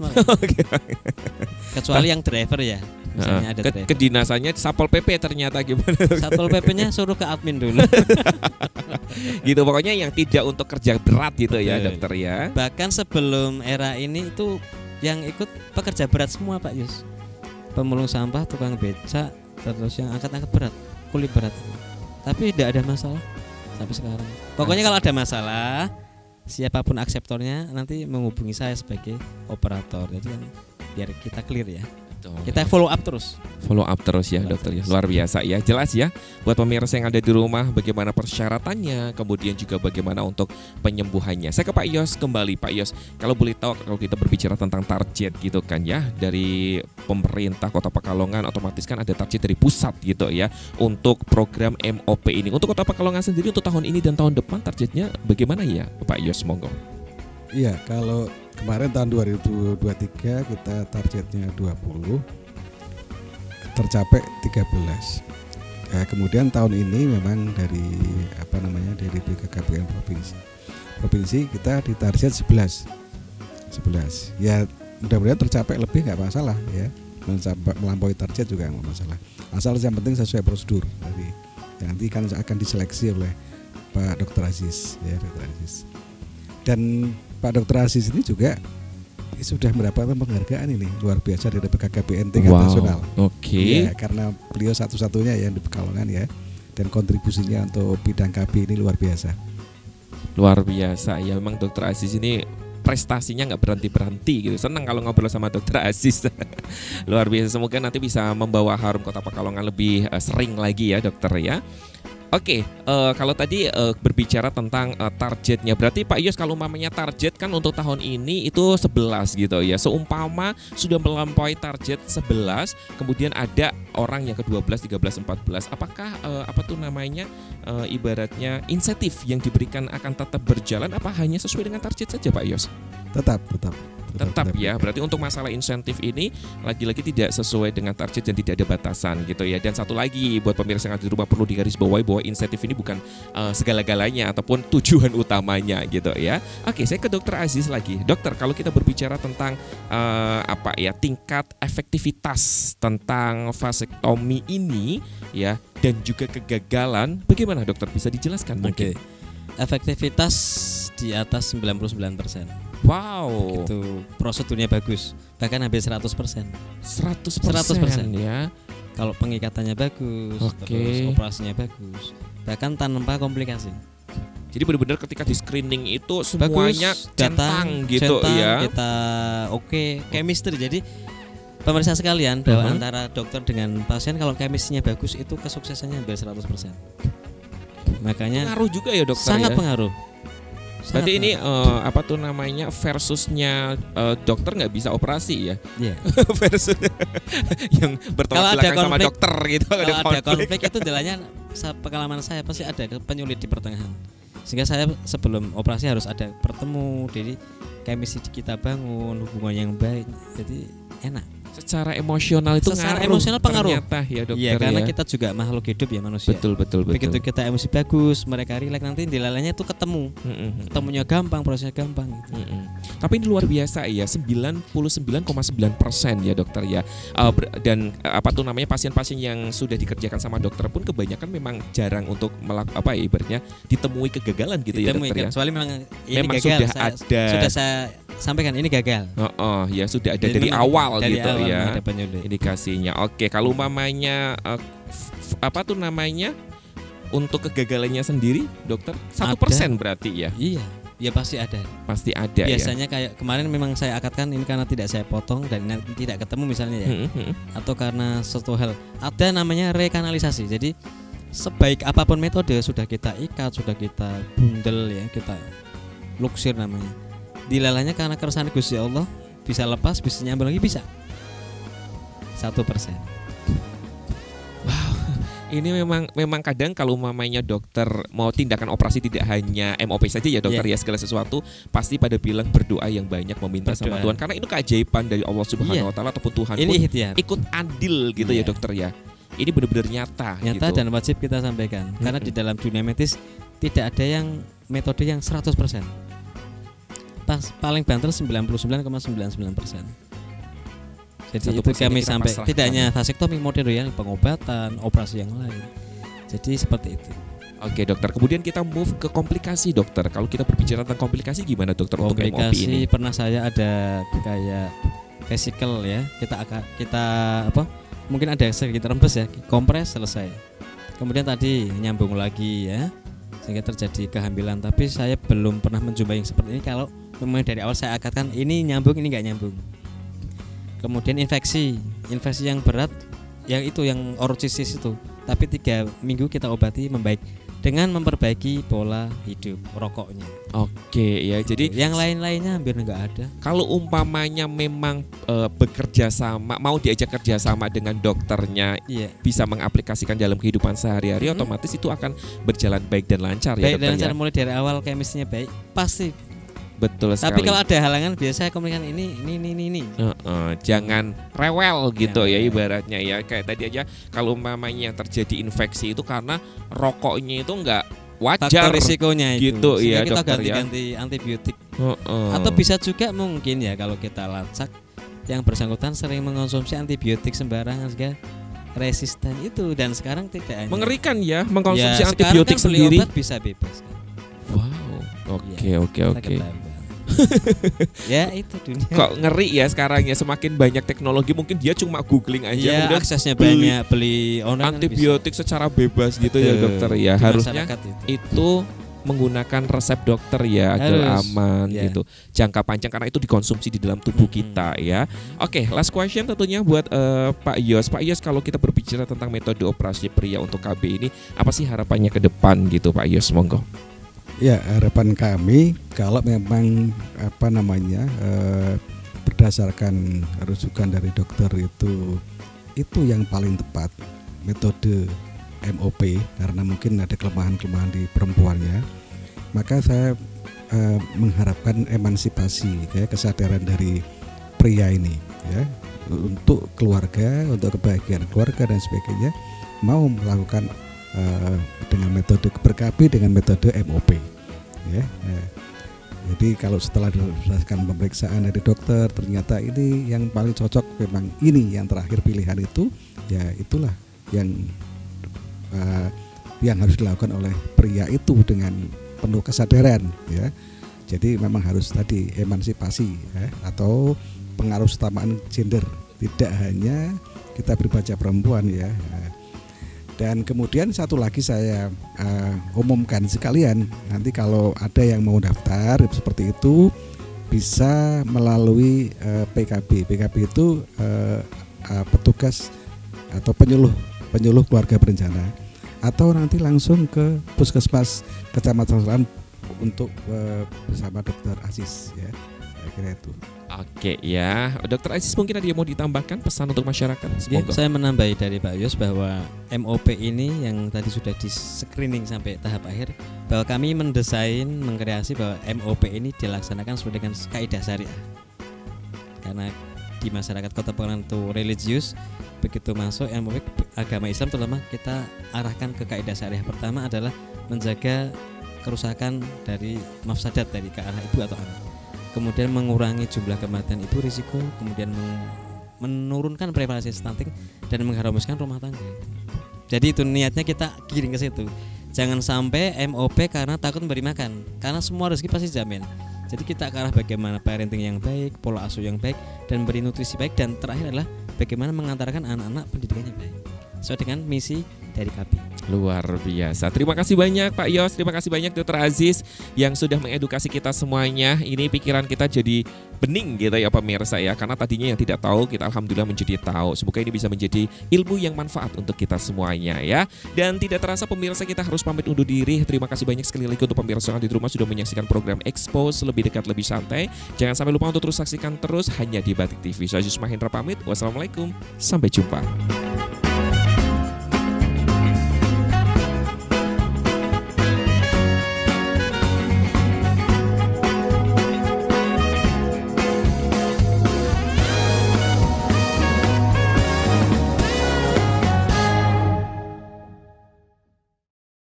kecuali yang driver ya, misalnya ada driver.
Kedinasannya Satpol PP ternyata gimana?
Satpol PP-nya suruh ke admin dulu.
Gitu pokoknya yang tidak untuk kerja berat gitu ya
Betul.
dokter ya.
Bahkan sebelum era ini itu yang ikut pekerja berat semua Pak Yus. Pemulung sampah, tukang becak, terus yang angkat-angkat berat, kuli berat. Tapi tidak ada masalah sampai sekarang. Pokoknya kalau ada masalah, siapapun akseptornya nanti menghubungi saya sebagai operator. Jadi kan biar kita clear ya. Kita follow up terus.
Follow up terus ya dokter ya. Luar biasa ya. Jelas ya buat pemirsa yang ada di rumah bagaimana persyaratannya, kemudian juga bagaimana untuk penyembuhannya. Saya ke Pak Yos kembali. Pak Yos, kalau boleh tahu kalau kita berbicara tentang target gitu kan ya, dari pemerintah Kota Pekalongan otomatis kan ada target dari pusat gitu ya untuk program MOP ini. Untuk Kota Pekalongan sendiri untuk tahun ini dan tahun depan targetnya bagaimana ya Pak Yos, monggo.
Iya, kalau kemarin tahun 2023 kita targetnya 20, tercapai 13. Kemudian tahun ini memang dari dari BKKBN provinsi kita di target 11. Ya mudah-mudahan tercapai lebih nggak masalah ya. Melampaui target juga nggak masalah. Asal yang penting sesuai prosedur tadi. Nanti kan akan diseleksi oleh Pak Dr. Aziz ya, Dr. Aziz. Dan Pak Dr. Aziz ini juga sudah mendapatkan penghargaan ini luar biasa dari BKKBN tingkat nasional.
Oke.
Ya, karena beliau satu-satunya yang di Pekalongan ya, dan kontribusinya untuk bidang KB ini luar biasa.
Luar biasa ya, memang Dr. Aziz ini prestasinya nggak berhenti gitu. Senang kalau ngobrol sama Dr. Aziz. Luar biasa. Semoga nanti bisa membawa harum Kota Pekalongan lebih sering lagi ya dokter ya. Oke, kalau tadi berbicara tentang targetnya, berarti Pak Yos kalau umpamanya target kan untuk tahun ini itu 11 gitu ya. Seumpama sudah melampaui target 11, kemudian ada orang yang ke-12, 13, 14. Apakah ibaratnya insentif yang diberikan akan tetap berjalan apa hanya sesuai dengan target saja Pak Yos?
Tetap
Ya. Berarti untuk masalah insentif ini lagi-lagi tidak sesuai dengan target dan tidak ada batasan gitu ya. Dan satu lagi buat pemirsa yang ada di rumah perlu digarisbawahi bahwa insentif ini bukan segala-galanya ataupun tujuan utamanya gitu ya. Oke, saya ke Dokter Aziz lagi. Dokter, kalau kita berbicara tentang tingkat efektivitas tentang vasektomi ini ya dan juga kegagalan, bagaimana dokter bisa dijelaskan mungkin?
Efektivitas di atas 99%.
Wow.
Itu prosedurnya bagus, bahkan hampir 100%.
100% ya.
Kalau pengikatannya bagus, terus operasinya bagus, bahkan tanpa komplikasi.
Jadi benar-benar ketika di screening itu semuanya centang gitu ya.
Kita chemistry. Jadi pemirsa sekalian bahwa antara dokter dengan pasien kalau chemistry-nya bagus itu kesuksesannya hampir 100%. Makanya
pengaruh juga ya dokter.
Sangat pengaruh.
Berarti ini versusnya dokter nggak bisa operasi ya?
Iya.
Versus yang bertolak belakang sama dokter gitu.
Kalau ada konflik itu jalannya pengalaman saya pasti ada penyulit di pertengahan. Sehingga saya sebelum operasi harus ada bertemu, jadi chemistry kita bangun, hubungan yang baik, jadi enak.
secara emosional itu
Secara
ngaruh,
emosional pengaruh.
ternyata ya dokter
Iya, karena
ya.
kita juga makhluk hidup ya manusia.
Betul.
Begitu kita emosi bagus, mereka rileks, nanti dilalanya itu ketemu. Ketemunya gampang, prosesnya gampang gitu.
Tapi ini luar biasa ya, 99,9% ya dokter ya. Dan pasien-pasien yang sudah dikerjakan sama dokter pun kebanyakan memang jarang untuk ibaratnya ditemui kegagalan gitu ya dokter ya.
Kecuali memang ini
Memang
gagal.
sudah
Saya sampaikan ini gagal.
Ya sudah ada
Jadi
dari
memang
awal
dari
gitu
awal
ya
ada penyulit.
indikasinya. Oke, kalau umpamanya untuk kegagalannya sendiri dokter 1% berarti ya.
Iya, ya pasti ada.
Pasti ada.
Biasanya kayak kemarin memang saya akadkan ini karena tidak saya potong dan tidak ketemu misalnya ya. Atau karena suatu hal ada namanya rekanalisasi. Jadi sebaik apapun metode sudah kita ikat, sudah kita bundel ya, kita luksir namanya. Dilalanya karena keresahan Gusti Allah bisa lepas, bisa nyambung lagi bisa. 1%.
Ini memang kadang kalau mamanya dokter mau tindakan operasi tidak hanya MOP saja ya dokter ya, segala sesuatu pasti pada bilang berdoa yang banyak, meminta sama Tuhan, karena itu keajaiban dari Allah Subhanahu wa taala ataupun Tuhan
ini
pun
ikhtiar.
ikut andil gitu ya dokter ya. Ini benar-benar nyata gitu.
Dan wajib kita sampaikan karena di dalam dunia medis tidak ada yang metode yang 100%. Paling banter 99,99%. Jadi itu kami sampai tidak hanya vasektomi modern ya, pengobatan, operasi yang lain. Jadi seperti itu.
Oke dokter, kemudian kita move ke komplikasi dokter. Kalau kita berbicara tentang komplikasi gimana dokter untuk MOP ini?
Komplikasi pernah saya ada kayak vesikel ya. Kita mungkin ada sedikit rembes ya, kompres selesai. Kemudian tadi nyambung lagi ya, sehingga terjadi kehamilan. Tapi saya belum pernah menjumpai yang seperti ini. Kalau memang dari awal saya akadkan ini nyambung, ini nggak nyambung. Kemudian infeksi yang berat, yang itu yang orosisis itu. Tapi 3 minggu kita obati membaik dengan memperbaiki pola hidup rokoknya.
Oke ya, jadi
yang lain-lainnya hampir nggak ada.
Kalau umpamanya memang bekerja sama, mau diajak kerja sama dengan dokternya, bisa mengaplikasikan dalam kehidupan sehari-hari, otomatis itu akan berjalan baik dan lancar ya dokter. Baik dan lancar
mulai dari awal chemistry-nya baik, pasti.
Betul sekali.
Tapi kalau ada halangan biasanya komunikasi ini.
Jangan rewel gitu ya ibaratnya ya. Kayak tadi aja kalau umpamanya terjadi infeksi itu karena rokoknya itu enggak wajar.
Faktor risikonya
gitu
itu.
Ya
kita
dokter
ganti antibiotik. Atau bisa juga mungkin ya kalau kita lacak yang bersangkutan sering mengkonsumsi antibiotik sembarangan sehingga resisten itu, dan sekarang tidak hanya
mengerikan ya mengkonsumsi antibiotik
kan
sendiri.
Obat bisa bebas kan?
Wow. Oke.
Ya itu dunia.
Kok ngeri ya sekarang ya, semakin banyak teknologi, mungkin dia cuma googling aja
ya, aksesnya banyak, beli online
antibiotik secara bebas gitu ya dokter ya. Harusnya itu menggunakan resep dokter ya agar aman gitu, jangka panjang, karena itu dikonsumsi di dalam tubuh kita ya. Oke, last question tentunya buat Pak Yos. Pak Yos, kalau kita berbicara tentang metode operasi pria untuk KB ini, apa sih harapannya ke depan gitu Pak Yos, monggo.
Ya, harapan kami kalau memang berdasarkan rujukan dari dokter itu yang paling tepat metode MOP, karena mungkin ada kelemahan-kelemahan di perempuannya, maka saya mengharapkan emansipasi kesadaran dari pria ini ya, untuk keluarga, untuk kebahagiaan keluarga dan sebagainya, mau melakukan dengan metode ber-KB dengan metode MOP ya. Jadi kalau setelah berdasarkan pemeriksaan dari dokter ternyata ini yang paling cocok, memang ini yang terakhir pilihan itu, ya itulah yang harus dilakukan oleh pria itu dengan penuh kesadaran ya. Jadi memang harus tadi emansipasi ya, atau pengaruh setamaan gender, tidak hanya kita berbaca perempuan ya. Dan kemudian satu lagi saya umumkan sekalian, nanti kalau ada yang mau daftar seperti itu bisa melalui PKB. PKB itu petugas atau penyuluh keluarga berencana, atau nanti langsung ke puskesmas kecamatan untuk bersama dokter Aziz ya. Kira itu.
Oke ya, dokter Aziz mungkin ada yang mau ditambahkan pesan untuk masyarakat?
Ya, saya menambahi dari Pak Yos bahwa MOP ini yang tadi sudah di screening sampai tahap akhir, bahwa kami mendesain, mengkreasi bahwa MOP ini dilaksanakan sesuai dengan kaidah syariah. Karena di masyarakat Kota Pekalongan itu religius, begitu masuk MOP agama Islam terutama kita arahkan ke kaidah syariah. Pertama adalah menjaga kerusakan dari mafsadat dari ke arah ibu atau anak, kemudian mengurangi jumlah kematian ibu risiko, kemudian menurunkan prevalensi stunting dan mengharumkan rumah tangga. Jadi itu niatnya kita giring ke situ. Jangan sampai MOP karena takut memberi makan, karena semua rezeki pasti jamin. Jadi kita ke arah bagaimana parenting yang baik, pola asuh yang baik, dan beri nutrisi baik, dan terakhir adalah bagaimana mengantarkan anak-anak pendidikannya baik sesuai dengan misi dari KAPI.
Luar biasa. Terima kasih banyak Pak Yos, terima kasih banyak Dr. Aziz yang sudah mengedukasi kita semuanya. Ini pikiran kita jadi bening gitu ya pemirsa ya, karena tadinya yang tidak tahu kita alhamdulillah menjadi tahu. Semoga ini bisa menjadi ilmu yang manfaat untuk kita semuanya ya. Dan tidak terasa pemirsa kita harus pamit undur diri. Terima kasih banyak sekali lagi untuk pemirsa yang ada di rumah sudah menyaksikan program Expose lebih dekat lebih santai. Jangan sampai lupa untuk terus saksikan terus hanya di Batik TV. Saya Aziz Mahendra pamit. Wassalamualaikum. Sampai jumpa.